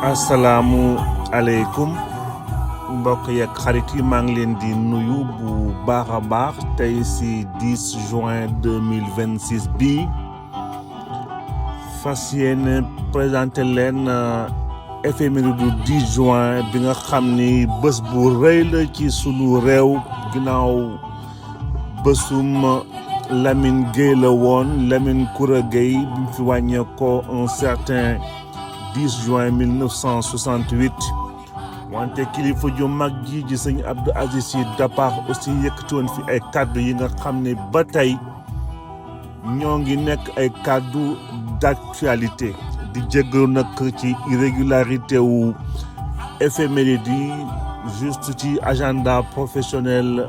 asalaamu aleykum mbokk yeeg xarit yi maa ngi leen di nuyu bu baax a baax tey si 10 juin 2026 bi fas yéene présenté leen éphéméride du 10 juin bi nga xam ni bés bu rëy la ci sunu réew ginnaaw bésum Lamine Gueye la woon Lamine Koura Gueye bi mu fi wàññeekoo un certain 10 juin 1968 wante kilifa ju mag ji di sëñ Abdou Aziz Sy Dabakh aussi yëkkati woon fi ay kàddu yi nga xam ne ba tey ñoo ngi nekk ay kàddu d'actualité di jéggalu nag ci irrégularité wu éphéméride yi juste ci agenda professionnel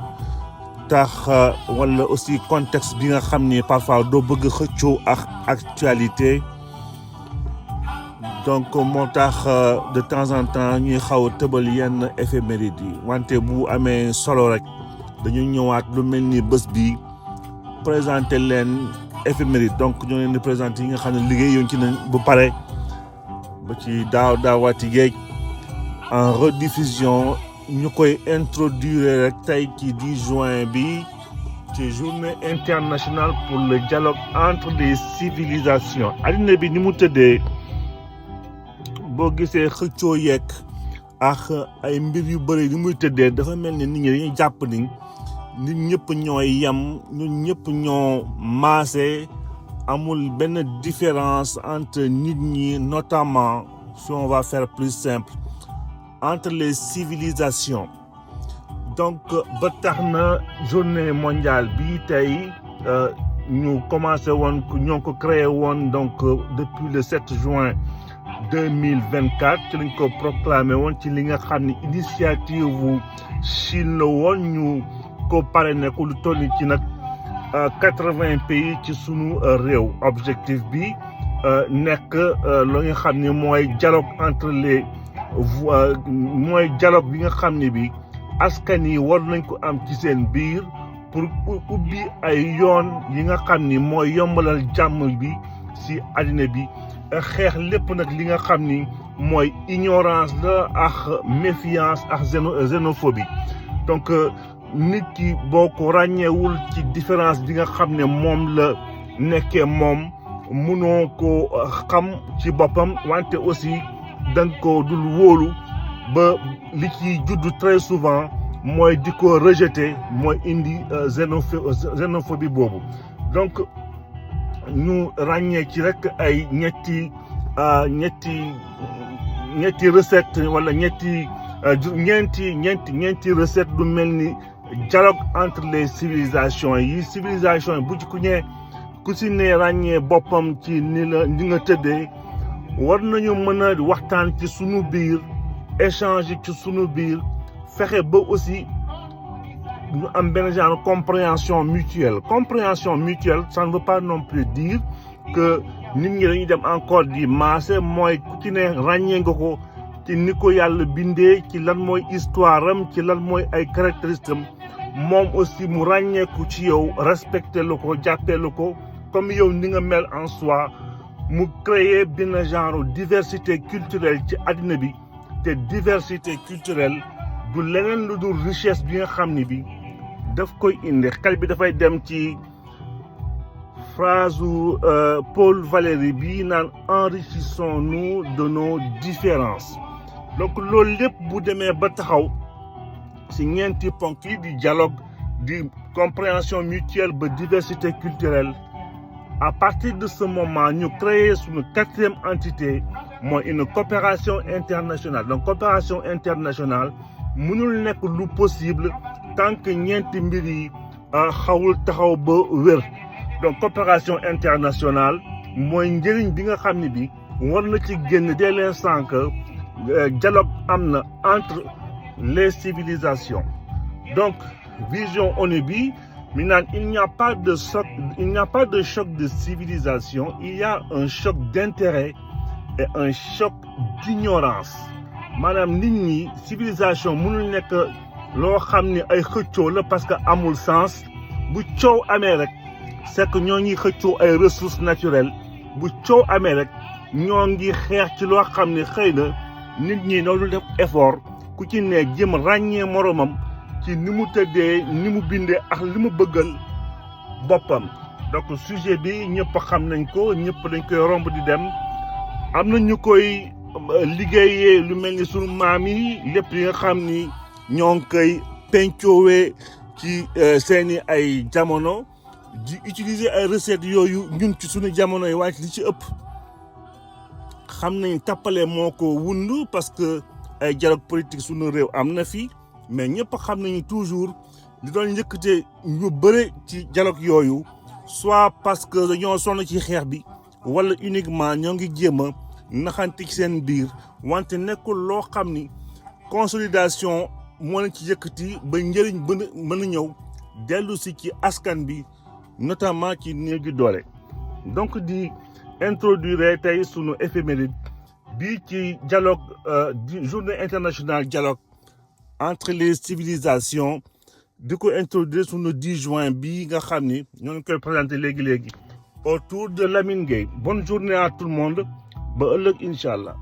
tax wala aussi contexte bi nga xam ne parfois doo bëgg xëccoo ak actualité donc moo tax de temps en temps ñuy xaw a tëbal yenn éphéméride yi wante bu amee solo rek dañu ñëwaat lu mel ni bés bi présenter leen éphéméride donc ñoo leen di présenter yi nga xam ne liggéey yoon ci nañ bu pare ba ci daawaati géej en rediffusion ñu koy introduire rek tey ci 10 juin bi ci journée internationale pour le dialogue entre les civilisations addina bi ni mu tëddee boo gisee xëccoo yeeg ak ay mbir yu bëri ni muy tëddee dafa mel ni nit ñi dañuy jàpp ni nit ñëpp ñooy yem ñun ñëpp ñoo maase amul benn différence entre nit ñi notamment si on va faire plus simple entre les civilisations donc ba tax na journée mondiale bi tey ñu commencé woon ñoo ko créé woon donc depuis le 7 juin 2024 ci lañ ko proclamé woon ci li nga xam ne initiative wu Chine la woon ñu ko parrainé ko lu toll ci nag 80 pays ci sunu réew objectif bi nekk loo nga xam ne mooy dialogue entre les mooy dialogue bi nga xam ne bi askan yi war nañ ko am ci seen biir pour ubbi ay yoon yi nga xam ni mooy yombalal jàmm bi si àddina bi xeex lépp nag li nga xam ni mooy ignorance la ak méfiance ak xénophobie donc nit ki boo ko ràññeewul ci différence bi nga xam ne moom la nekkee moom munoo ko xam ci boppam wante aussi danga ko dul wóolu ba li ci juddu très souvent mooy di ko rejeter mooy indi xénophobie boobu donc ñu ràññee ci rek ay ñetti recette wala ñeenti recette lu mel ni dialogue entre les civilisations yi bu ci ku si ne ràññee boppam ci ni nga tëddee war nañu mën a waxtaan ci sunu biir échanger ci sunu biir fexe ba aussi ñu am benn genre compréhension mutuelle ça ne veut pas non plus dire que nit ñi dañuy dem encore di maase mooy ku ci ne ràññee nga ko ci ni ko yàlla bindee ci lan mooy histoire am ci lan mooy ay caractéristiques am moom aussi mu ràññeeku ci yow respecté la ko jàppee la ko comme yow ni nga mel en soi mu créer benn genre diversité culturelle ci àddina bi te diversité culturelle du leneen lu dul richesse bi nga xam ni bi daf koy indi xel bi dafay dem ci phrase Paul Valéry bi naan enrichissons-nous de nos différences donc loolu lépp bu demee ba taxaw si ñeenti ponk yi di dialogue di compréhension mutuelle ba diversité culturelle à partir de ce moment ñu créer suñu 4e entité mooy une coopération internationale donc coopération internationale mënul nekk lu possible tant que ñeenti mbir yi xawul taxaw ba wér donc coopération internationale mooy njëriñ bi nga xam ne bi war na ci génn dès l'instant que dialogue am na entre les civilisations donc vision ONU bi mi naan il n'y a pas de choc de civilisation il y a un choc d'intérêt et un choc d'ignorance maanaam nit ñi civilisation mënul nekk loo xam ne ay xëccoo la parce que amul sens bu coow amee rek c'est que ñoo ngi xëccoo ay ressources naturelles bu coow amee rek ñoo ngi xeex ci loo xam ne xëy na nit ñi noonu def effort ku ci ne jëm ràññee moromam ci ni mu tëddee ni mu bindee ak li mu bëggal boppam. donc sujet bi ñëpp xam nañ ko ñëpp dañ koy romb di dem am na ñu koy liggéeyee lu mel ni sunu maam yi lépp yi nga xam ni ñoo ngi koy pencoowee ci seeni ay jamono di utiliser ay recettes yooyu ñun ci sunu jamono yi waaye li ci ëpp xam nañ tappale moo ko wund parce que ay dialogue politique sunu réew am na fi mais ñëpp xam nañu toujours li doon yëkkate ñu bëre ci dialogue yooyu soit parce que dañoo sonn ci xeex bi wala uniquement ñoo ngi jéem a naxante ci seen biir wante nekkul loo xam ni consolidation moo leen ci yëkkati ba njëriñ mën a ñëw dellu si ci askan bi notamment ci néew gi doole. donc di introduire tey sunu éphéméride bii ci dialogue journée internationale dialogue entre les civilisations di ko introduire sunu 10 juin bii nga xam ni ñoo ngi koy présenté léegi autour de Lamine Gueye. bonne journée à tout le monde ba ëllëg incha allah.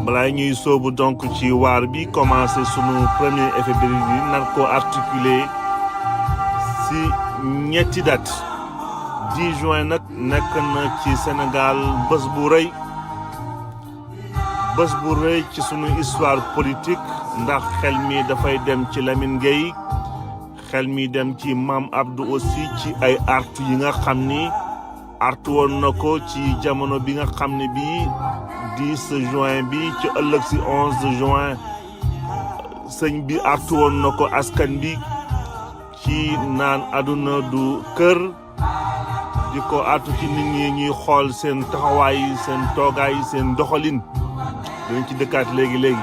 balaa ñuy soobu donc ci waar bi commencé sunu premier éphéméride bi nar ko articulé si ñetti date 10 juin nag nekk na ci Sénégal bés bu rëy ci sunu histoire politique ndax xel mi dafay dem ci Lamine Gueye xel mi dem ci Mame Abdou aussi ci ay artu yi nga xam ni artu woon na ko ci jamono bi nga xam ne bii 10 juin bi ci ëllëg si 11 juin sëñ bi artu woon na ko askan bi ci naan àdduna du kër di ko artu ci nit ñi ñuy xool seen taxawaay seen toogaay seen doxalin dinañ ci dëkkaat léegi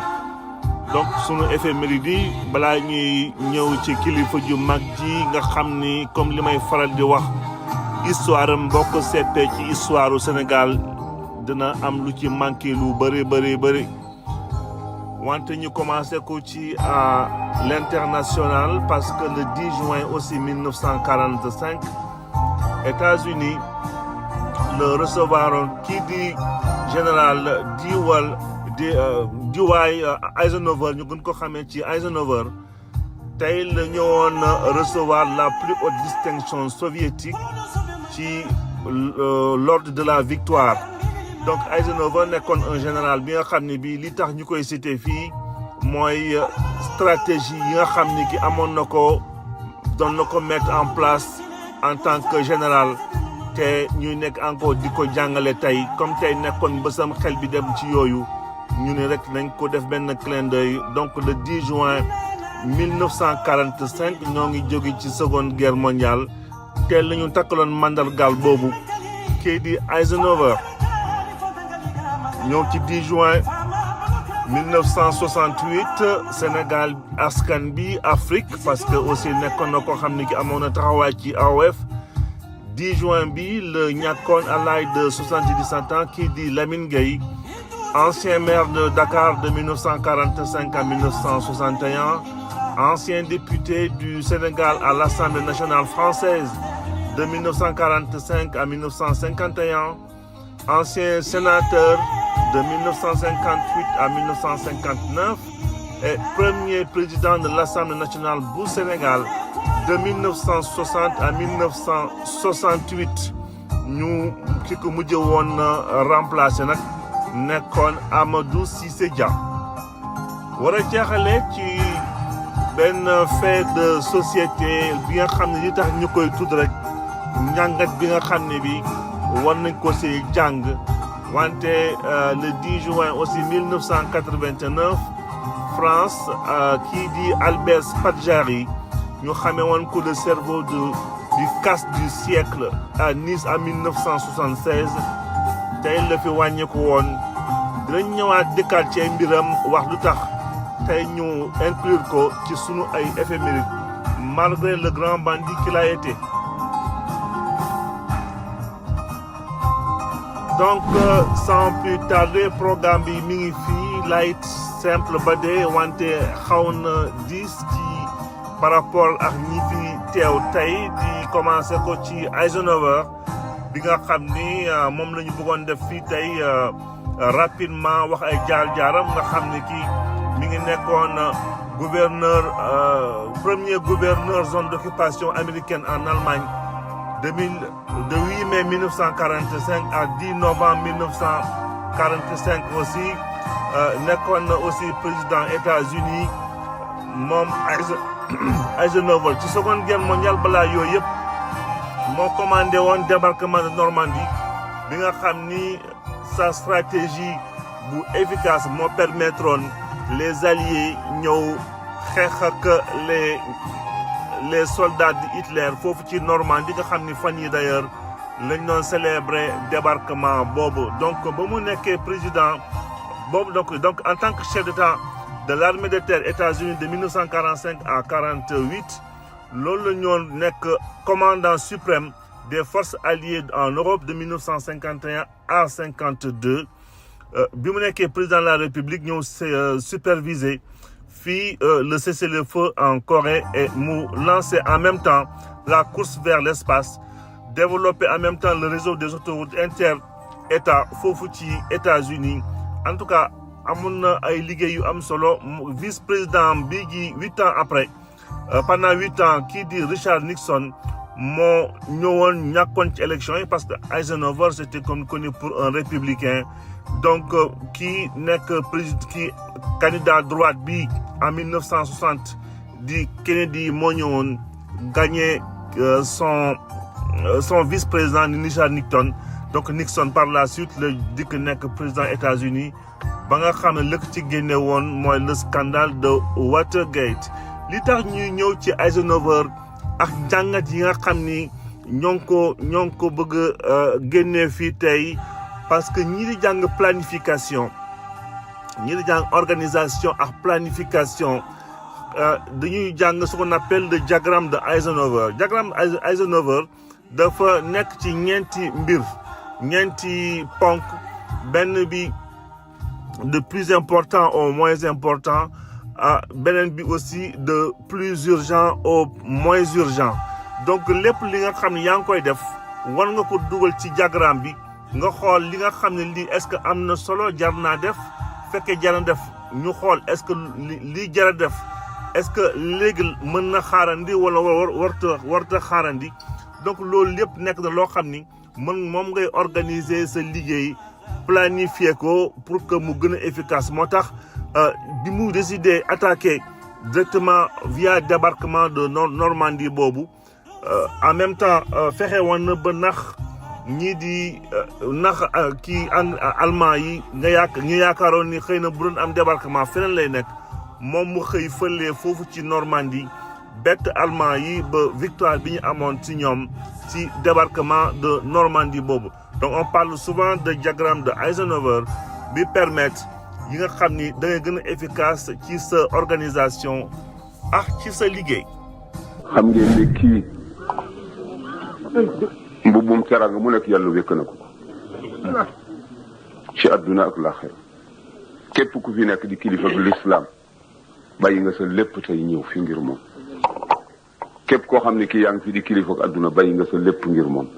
donc sunu éphéméride yi balaa ñuy ñëw ci kilifa ju mag ji nga xam ni comme li may faral di wax histoire am boo ko seetee ci histoire u Sénégal dina am lu ci manqué lu bëri wante ñu commencé ko ci l'international parce que le 10 juin aussi 1945 États-Unis le recevoir kii di général Dwight Eisenhower ñu gën ko xamee ci Eisenhower tey la ñëwoon recevoir la plus haute distinction soviétique ci l'ordre de la victoire. donc Eisenhower nekkoon un général bi nga xam ne bii li tax ñu koy cité fii mooy stratégie yi nga xam ni ki amoon na ko doon na ko mettre en place en tant que général te ñuy nekk encore di ko jàngale tey comme tey nekkoon ba sam xel bi dem ci yooyu ñu ne rek nañ ko def benn clin d'œil. donc le 10 juin 1945 ñoo ngi jóge ci seconde guerre mondiale teel la ñu takkaloon mandargaal boobu kii di Eisenhower ñëw ci 10 juin 1968 Sénégal askan bi Afrique parce que aussi nekkoon na ko xam ne ki amoon na taxawaay ci AOF 10 juin bi la ñàkkoon à l'âge de 77 ans kii di Lamine Gueye ancien maire de Dakar de 1945 à 1961 ancien député du Sénégal à l'Assemblée nationale française de 1945 à 1951 ancien sénateur de 1958 à 1959 et premier président de l'Assemblée nationale bu Sénégal de 1960 à 1968 ñu ki ko mujj woon remplacé nag nekkoon Amadou Cissé Dia. war a jeexale ci benn fait de société bi nga xam ne li tax ñu koy tudd rek njàngat bi nga xam ne bi war nañ ko si jàng wante le 10 juin aussi 1989 France qui dit Albert Spatjari ñu xamee woon ko le cerveau du casse du siècle à Nice en 1976 tey la fi wàññeeku woon dinañ ñëwaat dëkkaat ci ay mbiram wax lu tax tey ñu inclure ko ci sunu ay éphémérides malgré le grand bandit qu'il a été. Donc sans plus tarder programme bi mi ngi fii light simple ba dee wante xaw na diis ci par rapport ak ñi fi teew tey di commencé ko ci Eisenhower bi nga xam ni moom la ñu bëggoon def fii tey rapidement wax ay jaar-jaaram nga xam ni kii mi ngi nekkoon premier gouverneur zone d'occupation américaine en Allemagne de 8 mai 1945 à 10 novembre 1945 aussi nekkoon na aussi président États-Unis moom Eisenhower ci seconde guerre mondiale balaa yooyu yëpp moo commandé woon débarquement de Normandie bi nga xam ni sa stratégie bu efficace moo permettroon les alliés ñëw xeex ak les soldats de Hitler foofu ci Normandie nga xam ni fan yi d'ailleurs lañ doon célébrer débarquement boobu donc ba mu nekkee président boobu donc en tant que chef d'État de l'armée de terre États-Unis de 1945 à 48 loolu la ñoo nekk commandant suprême des forces alliées en Europe de 1951 à 52 bi mu nekkee président de la République ñëw superviser fii le cessez-le-feu en Corée et mu lancer en même temps la course vers l'espace développer en même temps le réseau des autoroutes inter-États foofu ci États-Unis en tout cas amoon na ay liggéey yu am solo vice-président bi gi 8 ans après pendant 8 ans kii di Richard Nixon moo ñëwoon ñàkkoon ci élection yi parce que Eisenhower c'était connu pour un républicain donc kii nekk président kii candidat droite bi en 1960 di Kennedy moo ñëwoon gagné son vice-président di Richard Nixon donc Nixon par la suite la dikk nekk président États-Unis ba nga xam ne lëkk ci génne woon mooy le scandale de Watergate li tax ñuy ñëw ci Eisenhower ak jàngat yi nga xam ni ñoo ngi ko bëgg génne fii tey parce que ñi di jàng planification ñi di jàng organisation ak planification dañuy jàng ce qu'on appelle le diagramme de Eisenhower diagramme Eisenhower dafa nekk ci ñeenti ponk benn bi de plus important au moins important beneen bi aussi de plus urgent au moins urgent donc lépp li nga xam ne yaa ngi koy def war nga ko dugal ci diagramme bi nga xool li nga xam ne lii est-ce que am na solo jar naa def fekkee jar na def ñu xool est-ce que lii jar a def est-ce que léegi mën na xaarandi wala warta xaarandi donc loolu lépp nekk na loo xam ni moom ngay organiser sa liggéey planifier ko pour que mu gën a efficace moo tax bi mu décidé attaquer directement via débarquement de Normandie boobu en même temps fexe woon na ba nax ñii di nax kii allemand yi ñu yaakaaroon ni xëy na bu doon am débarquement feneen lay nekk moom mu xëy fëlee foofu ci Normandie bett allemand yi ba victoire bi ñu amoon ci ñoom ci débarquement de Normandie boobu donc on parle souvent de diagramme de Eisenhower bi permettre yi nga xam ni da ngay gën a efficace ci sa organisation ak ci sa liggéey. xam ngeen ne kii mbubbum teraanga mu nekk yàlla wékk na ko ci àdduna ak laaxira képp ku fi nekk di kilifa bu l'islam bàyyi nga sa lépp tey ñëw fi ngir moom képp koo xam ne kii yaa ngi fi di kilifa ak àdduna bàyyi nga sa lépp ngir moom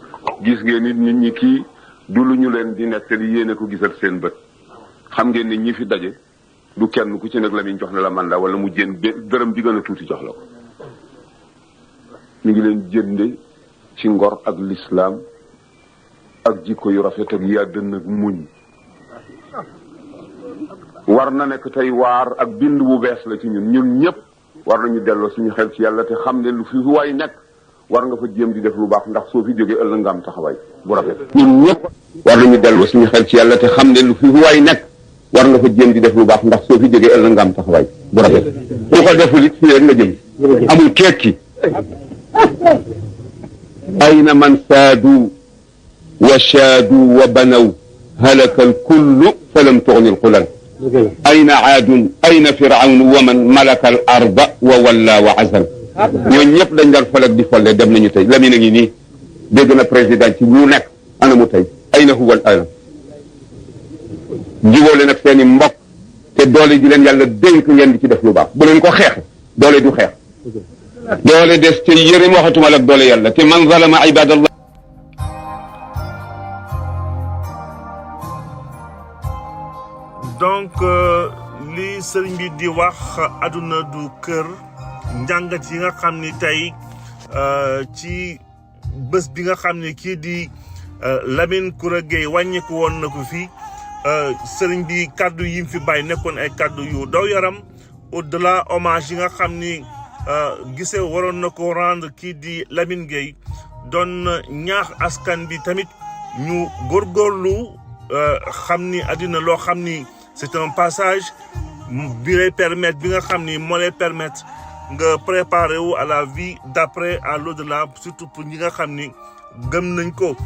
gis ngeen nit ñi kii du lu ñu leen di nettali yéene ko gisal seen bët xam ngeen ne ñi fi daje du kenn ku ci nekk la mi jox na la mandat wala mu jën dërëm bi gën a tuuti jox la ko ñu ngi leen jënde ci ngor ak l'islam ak jikko yu rafet ak yaa dënn ak muñ war na nekk tey waar ak bind bu bees la ci ñun ñëpp war nañu delloo suñu xel ci yàlla te xam ne lu fi waay nekk war nga fa jéem di def lu baax ndax soo fi jógee ëllëg nga am taxawaay bu rafet. ñun ñëpp war nañu dellu suñu xel ci yàlla te xam ne lu fi waay nekk war nga fa jéem di def lu baax ndax soo fi jógee ëllëg nga am taxawaay bu rafet. bu ko deful it fii rek nga jëm amul kekki. ayna man saadu wa shaadu wa banaw halaka alkullu falam tughni alqulan. ayna aadun ayna firawnu wa man malaka al arda wa walla wa azal. ñooñu ñëpp dañ daan fal ak di folle dem nañu tey Lamine a ngi nii dégg na président ci lu nekk ana mu tey ayna huwa al ana. jubóole nag seen i mbokk te doole ji leen yàlla dénk ngeen di ci def lu baax bu leen ko xeex doole du xeex. doole des te yërëm waxatuma la ak doole yàlla te man zalama ibadallah. donc li sëriñ bi di wax àdduna du kër njàngat yi nga xam ni tey ci bés bi nga xam ni kii di Lamine Koura Gueye wàññeeku woon na ko fi sëriñ bi kàddu yi mu fi bàyyi nekkoon ay kàddu yu daw yaram au-delà hommage yi nga xam ni gisee waroon na ko rendre kii di Lamine Gueye doon ñaax askan bi tamit ñu góorgóorlu xam ni àddina loo xam ni c'est un passage bi lay permettre bi nga xam ni moo lay permettre nga préparer wu à la vie d'après à l'au-delà surtout pour ñi nga xam ni gëm nañ ko.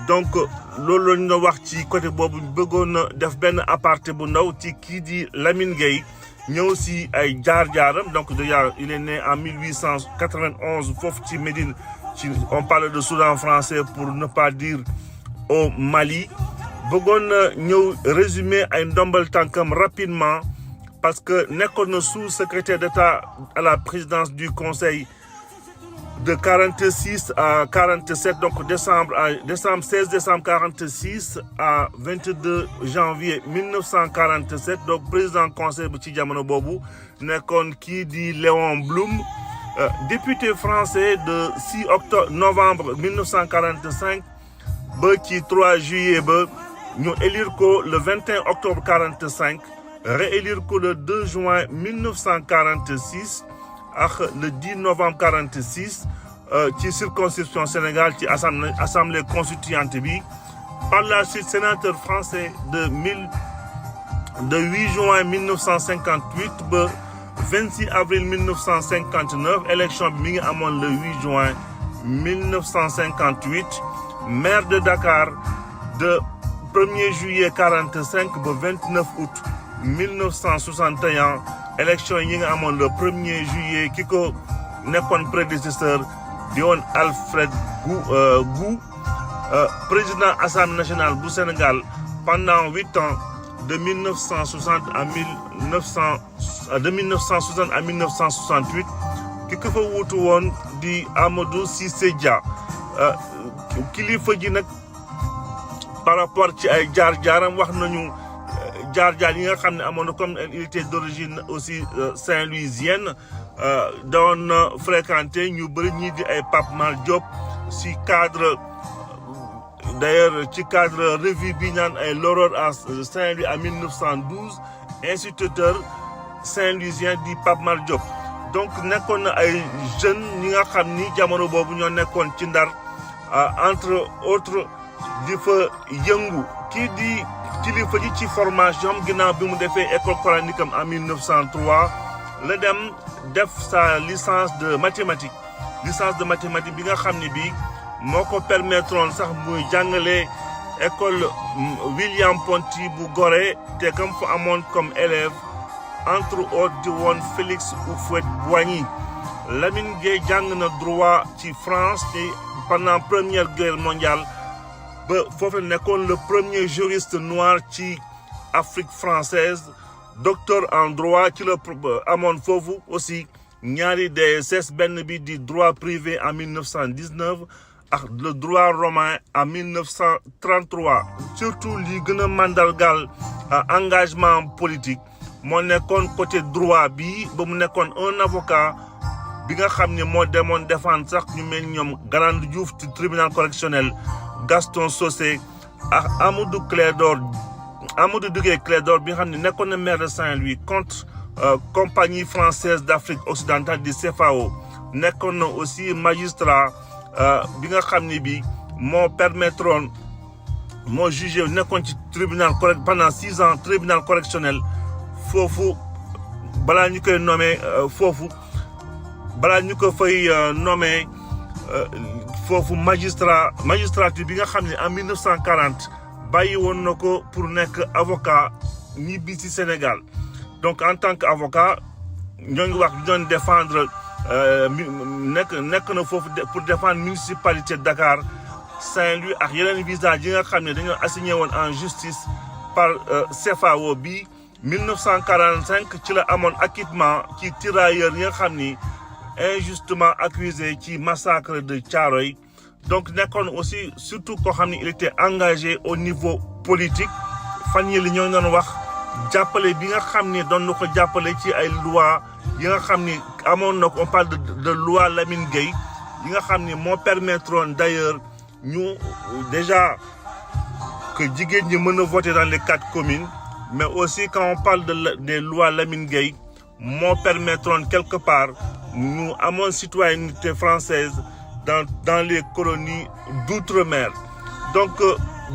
donc loolu lañ doon wax ci côté boobu bëggoon na def benn aparté bu ndaw ci kii di Lamine Gueye ñëw si ay jaar-jaaram. donc déjà il est né en 1891 foofu ci Médine ci on parle de Soudan français pour ne pas dire au Mali. bëggoon na ñëw résumer ay ndombal tànkam rapidement parce que nekkoon na sous-secrétaire d'État à la présidence du Conseil de 46 à 47 donc 16 décembre 46 à 22 janvier 1947 donc président conseil bu ci jamono boobu nekkoon kii di Léon Blum. Député français de 6 novembre 1945 ba ci 3 juillet ba ñu élire ko le 21 octobre 45 réélire ko le 2 juin 1946 ak le 10 novembre 46 ci circonscription Sénégal ci assemblée constituante bi. Par la suite sénateur français de 8 juin 1958 ba 26 avril 1959 élection bi mi ngi amoon le 8 juin 1958 maire de Dakar de 1er juillet 45 ba 29 août 1961 élection yi nga amoon le 1er juillet ki ko nekkoon prédécesseur di woon Alfred Gou président Assemblée nationale bu Sénégal pendant 8 ans de 1960 à 1968 ki ko fa wuutu woon di Amadou Cissé Dia. kilifa ji nag par rapport ci ay jaar-jaaram wax nañu jaar-jaar yi nga xam ne amoon na comme il était d'origine aussi saint-louisienne doon fréquenté ñu bëri ñii di ay Pape Mal Diop si cadre d'ailleurs ci cadre revue bi naan ay l'aurore à Saint-Louis en 1912 instituteur saint-louisien di Pape Mal Diop. donc nekkoon na ay jeunes ñi nga xam ni jamono boobu ñoo nekkoon ci Ndar entre autres di fa yëngu kii di kilifa ji ci formation ginnaaw bi mu defee école coranique am en 1903 la dem def sa licence de mathématiques bi nga xam ne bii moo ko permettre woon sax muy jàngale école William Ponty bu Gorée te kam fa amoon comme élève entre autres di woon Félix Houphouët-Boigny. Lamine Gueye jàng na droit ci France te pendant première guerre mondiale ba foofu nekkoon le premier juriste noir ci Afrique française docteur en droit ci la amoon foofu aussi ñaari DSS benn bi di droit privé en 1919 ak le droit romain en 1933 surtout li gën a mandargal engagement politique moo nekkoon côté droit bi ba mu nekkoon un avocat bi nga xam ne moo demoon défendre sax ñu mel ñoom Galandou Diouf ci tribunal correctionnel Gaston Socé ak Amadou Duguay Clédor bi nga xam ne nekkoon na maire de Saint-Louis contre compagnie française d'Afrique occidentale di CFAO nekkoon na aussi magistrat bi nga xam ni bi moo permettroon moo jugé nekkoon ci tribunal pendant 6 ans tribunal correctionnel foofu balaa ñu koy nommé foofu balaa ñu ko fay nommé foofu magistrature bi nga xam ne en 1940 bàyyi woon na ko pour nekk avocat ñibbi ci Sénégal donc en tant qu'avocat ñoo ngi wax doon défendre nekk na foofu pour défendre municipalité Dakar Saint-Louis ak yeneen visage yi nga xam ne dañoo assigné woon en justice par CFAO bi 1945 ci la amoon acquittement ci tirailleurs yi nga xam ni injustement accusé ci massacre de Thiaroye donc nekkoon aussi surtout koo xam ni il était engagé au niveau politique fan yi li ñoo doon wax jàppale bi nga xam ni doon na ko jàppale ci ay loi yi nga xam ni amoon na ko on parle de loi Lamine Gueye yi nga xam ni moo permettroon d'ailleurs ñu déjà que jigéen ñi mën a voter dans les 4 communes mais aussi quand on parle des lois Lamine Gueye moo permettroon quelque part ñu amoon citoyenneté française dans les colonies d'outre-mer donc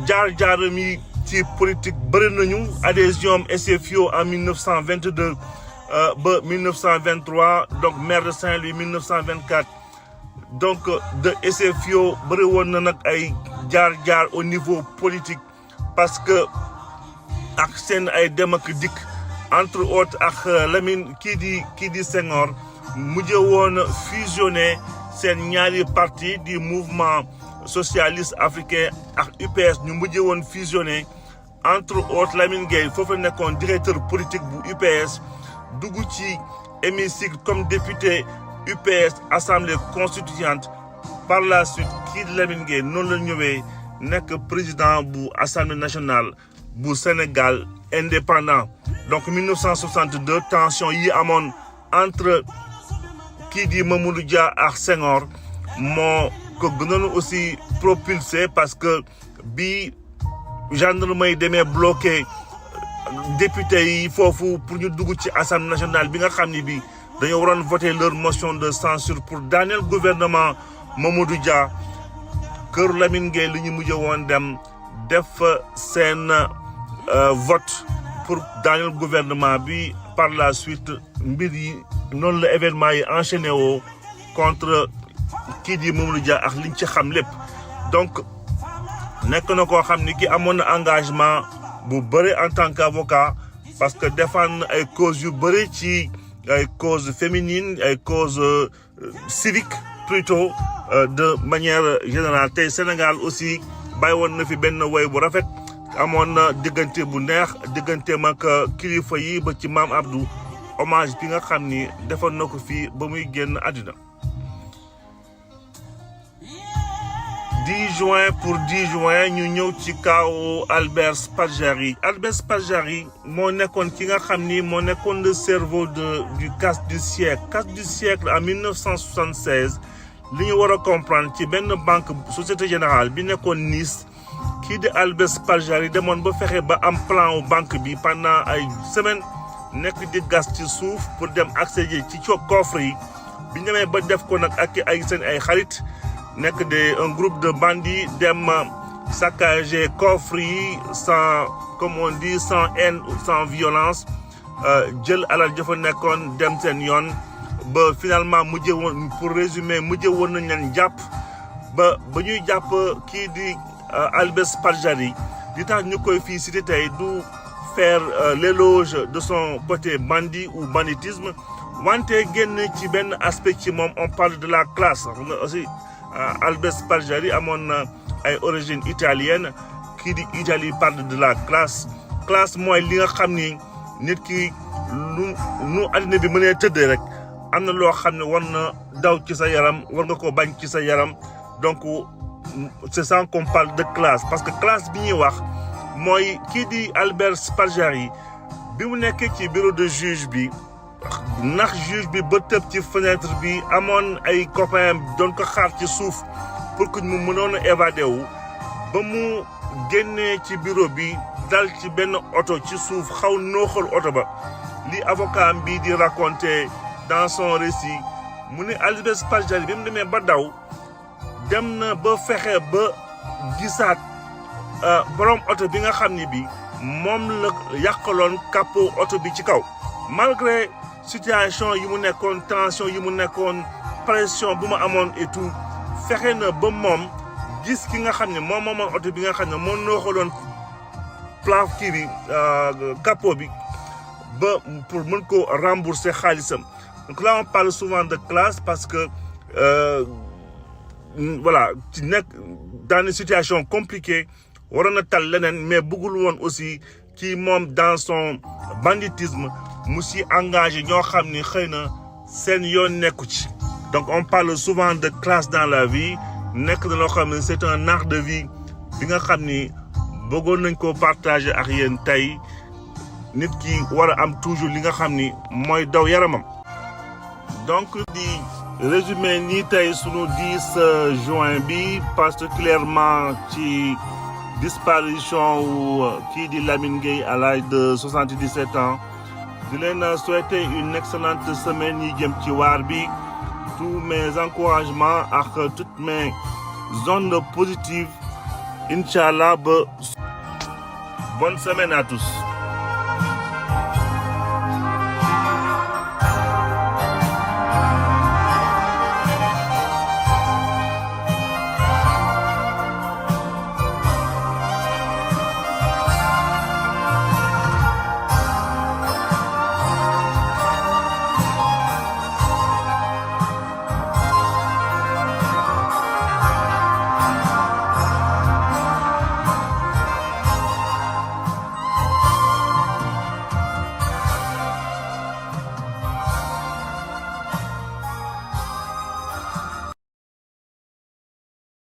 jaar-jaaram yi ci politique bëri nañu adhésion SFIO en 1922 ba 1923 donc maire de Saint-Louis 1924 donc de SFIO bëri woon na nag ay jaar-jaar au niveau politique parce que ak seen ay dem ak dikk entre autres ak Lamine kii di Senghor mujjee woon fusionné seen ñaari parti du mouvement socialiste africain ak UPS ñu mujjee woon fusionné entre autres Lamine Gueye foofu la nekkoon directeur politique bu UPS dugg ci hémicycle comme député UPS assemblée constituante par la suite kii di Lamine Gueye noonu la ñëwee nekk président bu assemblée nationale bu Sénégal indépendant donc 1962 tension yi amoon entre kii di Mamadou Dia ak Senghor moo ko gënoon aussi propulsé parce que bi gendarmerie demee bloqué député yi foofu pour ñu dugg ci assemblée nationale bi nga xam ni bi dañoo waroon voter leur motion de censure pour daaneel gouvernement Mamadou Dia kër Lamine Gueye li ñu mujj woon dem def seen vote pour daaneel gouvernement bi par la suite mbir yi noonu la événement yi enchaîné woo contre kii di Mamadou Dia ak liñ ci xam lépp donc nekk na koo xam ni ki amoon na engagement bu bëri en tant qu'avocat parce que défendre ay causes yu bëri ci ay causes féminines ay causes civiques plutôt de manière générale tey Sénégal aussi bàyyi woon na fi benn woy bu rafet amoon na diggante bu neex digganteem ak kilifa yi ba ci Maam Abdou hommage bi nga xam ni defoon na ko fii ba muy génn àddina 10 juin pour 10 juin ñu ñëw ci kaw Albert Spaggiari moo nekkoon ki nga xam ni moo nekkoon le cerveau du casse du siècle en 1976 li ñu war a comprendre ci benn banque Société Générale bi nekkoon Nice kii di Albert Spaggiari demoon ba fexe ba am plan wu banque bi pendant ay semaines nekk di gas ci suuf pour dem accéder ci coffre yi bi ñu demee ba def ko nag ak ay seen ay xarit nekk un groupe de bandits dem saccager coffre yi sans comme on dit sans haine ou sans violence jël alal jëfa nekkoon dem seen yoon ba finalement mujjee woon pour résumer mujjee woon nañ leen jàpp ba ñuy jàpp kii di Albert Spaggiari di tax ñu koy fii cité tey du faire l'éloge de son côté bandit ou banditisme wante génn ci benn aspect ci moom on parle de la classe aussi Albert Spaggiari amoon na ay origine italienne kii di Italie parle de la classe mooy li nga xam ni nit ki nu àddina bi mënee tëddee rek am na loo xam ne war na daw ci sa yaram war nga ko bañ ci sa yaram donc c'est ça qu'on parle de classe parce que classe bi ñuy wax mooy kii di Albert Spaggiari bi mu nekkee ci bureau de juge bi ndax juge bi ba tëb ci fenêtre bi amoon ay copains doon ko xaar ci suuf pour que mu mënoon a évadé wu ba mu génnee ci bureau bi dal ci benn oto ci suuf xaw nooxal oto ba li avocat bi di raconter dans son récit mu ne Albert Spaggiari bi mu demee ba daw dem na ba fexe ba gisaat borom oto bi nga xam ni bi moom la yàqaloon capot oto bi ci kaw malgré situation yi mu nekkoon tension yi mu nekkoon pression bu ma amoon et tout fexe na ba moom gis ki nga xam ne moom moomoon oto bi nga xam ne moo nooxaloon plaf kii bi capot bi ba pour mën ko rembourser xaalisam. Donc là on parle souvent de classe parce que voilà ci nekk dans une situation compliquée waroon na tal leneen mais bëggul woon aussi kii moom dans son banditisme mu si engagé ñoo xam ni xëy na seen yoon nekku ci. Donc on parle souvent de classe dans la vie nekk na loo xam ne c'est un art de vie bi nga xam ni bëggoon nañ ko partager ak yéen tey nit ki war a am toujours li nga xam ni mooy daw yaramam. Donc di résumé nii tey sunu 10 juin bi particulièrement ci disparition wu kii di Lamine Gueye à l'âge de 77 ans di leen souhaiter une excellente semaine yi jëm ci waar bi. Tous mes encouragements ak toutes mes ondes positives. Inch'Allah, bonne semaine à tous.